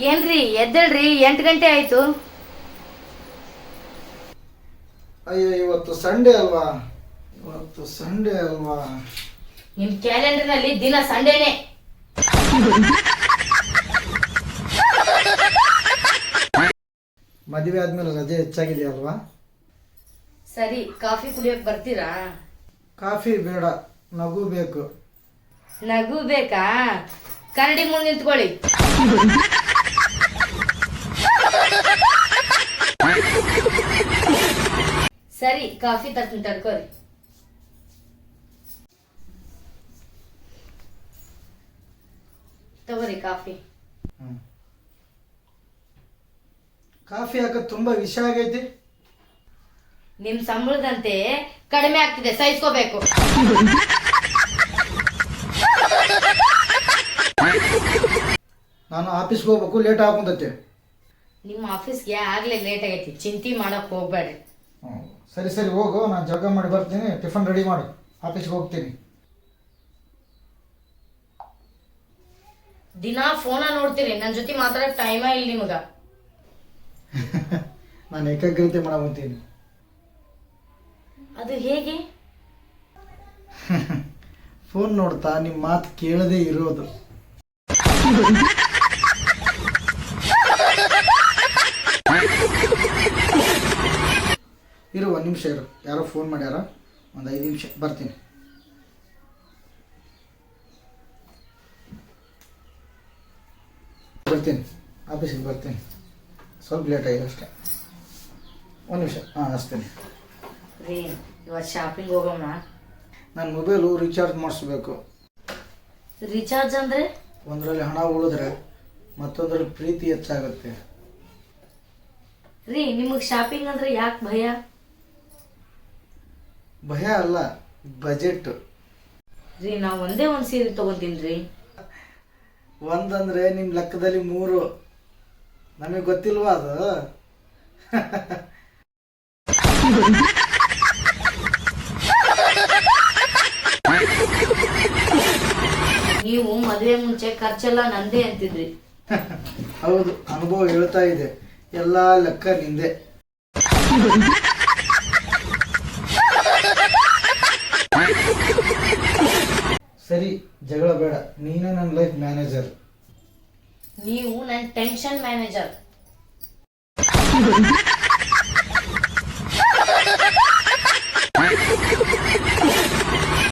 ಏನ್ರಿ ಎದ್ದೇಳ್ರಿ 8 ಗಂಟೆ ಆಯ್ತು. ಅಯ್ಯೋ ಇವತ್ತು ಸಂಡೇ ಅಲ್ವಾ. ನಿಮ್ ಕ್ಯಾಲೆಂಡರ್ ನಲ್ಲಿ ದಿನ ಸಂಡೇನೆ. ಮದುವೆ ಆದ್ಮೇಲೆ ರಜೆ ಹೆಚ್ಚಾಗಿದೆಯಲ್ವಾ. ಸರಿ, ಕಾಫಿ ಕುಡಿಯೋಕ್ ಬರ್ತೀರಾ? ಕಾಫಿ ಬೇಡ, ನಗು ಬೇಕು. ನಗು ಬೇಕಾ? ಕನ್ನಡಿ ಮುಂದೆ ನಿಂತ್ಕೊಳ್ಳಿ. ಸರಿ, ಕಾಫಿ ತರ್ತೀನಿ ತಡ್ಕೋರಿ. ತಗೋರಿ ಕಾಫಿ. ಕಾಫಿ ಹಾಕೋದು ತುಂಬಾ ವಿಷ ಆಗೈತಿ. ನಿಮ್ ಸಂಬಳದಂತೆ ಕಡಿಮೆ ಆಗ್ತಿದೆ, ಸಹಿಸ್ಕೋಬೇಕು. ನಾನು ಆಫೀಸ್ಗೆ ಹೋಗ್ಬೇಕು, ಲೇಟ್ ಆಗುಂತೈತೆ. ನಿಮ್ಮ ಆಫೀಸ್ಗೆ ಆಗ್ಲೇ ಲೇಟ್ ಆಗೈತಿ, ಚಿಂತೆ ಮಾಡಕ್ ಹೋಗ್ಬೇಡ್ರಿ. ಸರಿ ಸರಿ ಹೋಗು, ನಾನು ಜಳಕ ಮಾಡಿ ಬರ್ತೀನಿ. ಟಿಫನ್ ರೆಡಿ ಮಾಡು, ಆಫೀಸ್ಗೆ ಹೋಗ್ತೀನಿ. ದಿನಾ ಫೋನ ನೋಡ್ತೀರಿ, ನನ್ನ ಜೊತೆ ಮಾತಾಡಕ್ ಟೈಮೇ ಇಲ್ಲ ನಿಮಗ. ನಾನು ಏಕಾಗ್ರತೆ ಮಾಡಬಂತೀನಿ. ಅದು ಹೇಗೆ? ಫೋನ್ ನೋಡ್ತಾ ನಿಮ್ಮ ಮಾತು ಕೇಳದೇ ಇರೋದು. ಇರು, 1 ನಿಮಿಷ ಇರು. ಯಾರೋ ಫೋನ್ ಮಾಡ್ಯಾರ, ಒಂದು 5 ನಿಮಿಷ ಬರ್ತೀನಿ. ಆಫೀಸಿಗೆ ಬರ್ತೀನಿ. ಸ್ವಲ್ಪ ಲೇಟ್ ಆಗಿದೆ ಅಷ್ಟೇ. 1 ನಿಮಿಷ. ಹಚ್ತೀನಿ ರೀ. ಇವತ್ತು ಶಾಪಿಂಗ್ ಹೋಗೋಣ. ನನ್ನ ಮೊಬೈಲು ರೀಚಾರ್ಜ್ ಮಾಡಿಸ್ಬೇಕು. ರೀಚಾರ್ಜ್ ಅಂದ್ರೆ? ಒಂದರಲ್ಲಿ ಹಣ ಉಳಿದ್ರೆ ಮತ್ತೊಂದರಲ್ಲಿ ಪ್ರೀತಿ ಹೆಚ್ಚಾಗುತ್ತೆ. ರೀ, ನಿಮಗೆ ಶಾಪಿಂಗ್ ಅಂದ್ರೆ ಯಾಕೆ ಭಯ? ಭಯ ಅಲ್ಲ, ಬಜೆಟ್. ರೀ, ನಾ ಒಂದೇ ಒಂದು ಸೀರೆ ತಗೊಂತೀನಿ ರೀ. ಒಂದಂದ್ರೆ ನಿಮ್ಮ ಲೆಕ್ಕದಲ್ಲಿ 3. ನಮಗೆ ಗೊತ್ತಿಲ್ವಾ ಅದು? ನೀವು ಮದುವೆ ಮುಂಚೆ ಖರ್ಚೆಲ್ಲ ನಂದೇ ಅಂತಿದ್ರಿ. ಹೌದು, ಅನುಭವ ಹೇಳ್ತಾ ಇದೆ. ಎಲ್ಲ ಲೆಕ್ಕ ನಿಂದೆ. ಸರಿ, ಜಗಳ ಬೇಡ. ನೀನೇ ನನ್ನ ಲೈಫ್ ಮ್ಯಾನೇಜರ್. ನೀವು ನನ್ನ ಟೆನ್ಷನ್ ಮ್ಯಾನೇಜರ್.